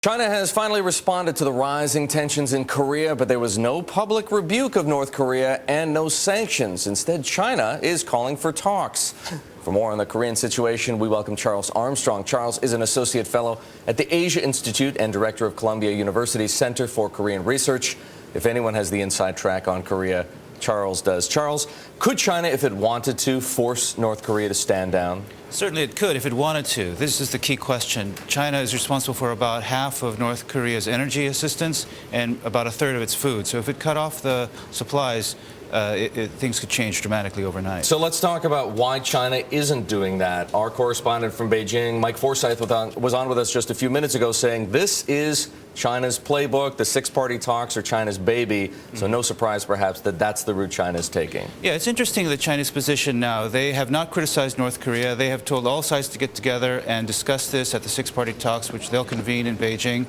China has finally responded to the rising tensions in Korea, but there was no public rebuke of North Korea and no sanctions. Instead, China is calling for talks. For more on the Korean situation, we welcome Charles Armstrong. Charles is an associate fellow at the Asia Institute and director of Columbia University's Center for Korean Research. If anyone has the inside track on Korea, Charles does. Charles, could China, if it wanted to, force North Korea to stand down? Certainly it could if it wanted to. This is the key question. China is responsible for about half of North Korea's energy assistance and about a third of its food. So if it cut off the supplies, things could change dramatically overnight. So let's talk about why China isn't doing that. Our correspondent from Beijing, Mike Forsyth, was on with us just a few minutes ago saying this is China's playbook. The six-party talks are China's baby. So no surprise, perhaps, that that's the route China is taking. Yeah, it's interesting that China's position now. They have not criticized North Korea. They have told all sides to get together and discuss this at the six-party talks, which they'll convene in Beijing.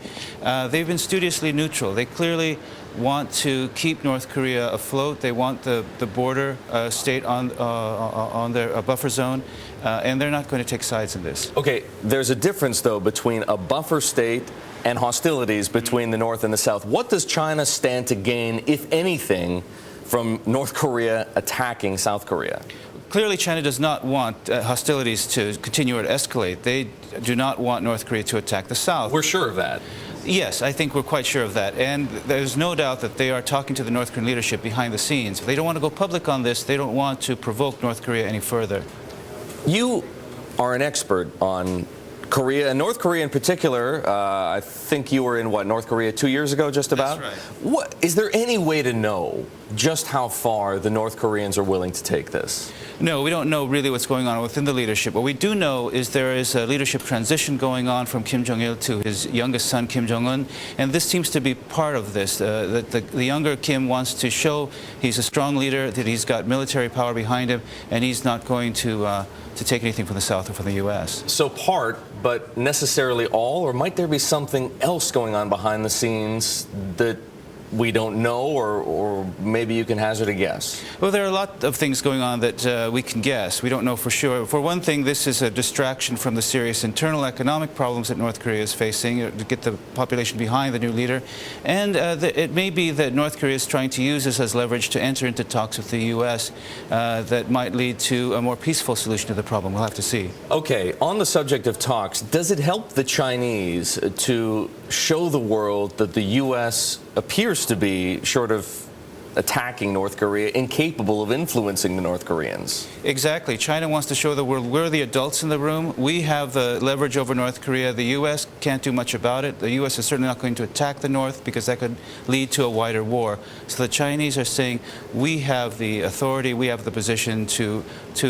They've been studiously neutral. They clearly want to keep North Korea afloat. They want the border state on their buffer zone, and they're not going to take sides in this. Okay, there's a difference, though, between a buffer state and hostilities between the North and the South. What does China stand to gain, if anything, from North Korea attacking South Korea? Clearly, China does not want hostilities to continue or escalate. They do not want North Korea to attack the South. We're sure of that. Yes, I think we're quite sure of that. And there's no doubt that they are talking to the North Korean leadership behind the scenes. They don't want to go public on this. They don't want to provoke North Korea any further. You are an expert on Korea, and North Korea in particular. I think you were in, North Korea 2 years ago, just about? That's right. Is there any way to know just how far the North Koreans are willing to take this? No, we don't know really what's going on within the leadership. What we do know is there is a leadership transition going on from Kim Jong-il to his youngest son, Kim Jong-un, and this seems to be part of this. The younger Kim wants to show he's a strong leader, that he's got military power behind him, and he's not going to take anything from the South or from the U.S. So part, but necessarily all, or might there be something else going on behind the scenes that we don't know, or maybe you can hazard a guess? Well, there are a lot of things going on that we can guess. We don't know for sure. For one thing, this is a distraction from the serious internal economic problems that North Korea is facing to get the population behind the new leader. And it may be that North Korea is trying to use this as leverage to enter into talks with the U.S. That might lead to a more peaceful solution to the problem. We'll have to see. Okay, on the subject of talks, does it help the Chinese to show the world that the U.S. appears to be, short of attacking North Korea, incapable of influencing the North Koreans? Exactly. China wants to show the world we're the adults in the room. We have the leverage over North Korea. The U.S. can't do much about it. The U.S. is certainly not going to attack the North because that could lead to a wider war. So the Chinese are saying we have the authority, we have the position to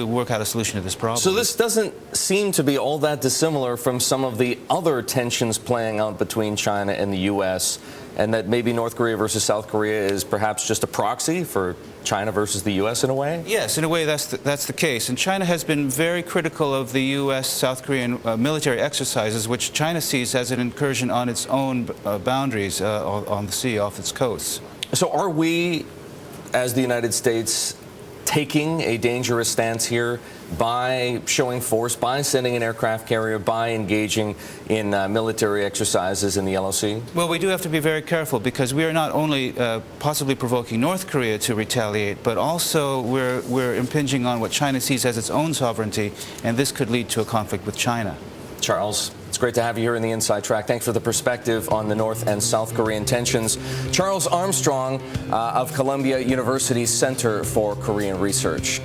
work out a solution to this problem. So this doesn't seem to be all that dissimilar from some of the other tensions playing out between China and the U.S., and that maybe North Korea versus South Korea is perhaps just a proxy for China versus the U.S. in a way? Yes, in a way that's the case. And China has been very critical of the U.S.-South Korean military exercises, which China sees as an incursion on its own boundaries on the sea, off its coasts. So are we, as the United States, taking a dangerous stance here by showing force, by sending an aircraft carrier, by engaging in military exercises in the LOC? Well, we do have to be very careful because we are not only possibly provoking North Korea to retaliate, but also we're impinging on what China sees as its own sovereignty, and this could lead to a conflict with China. Charles, it's great to have you here in the Inside Track. Thanks for the perspective on the North and South Korean tensions. Charles Armstrong of Columbia University's Center for Korean Research.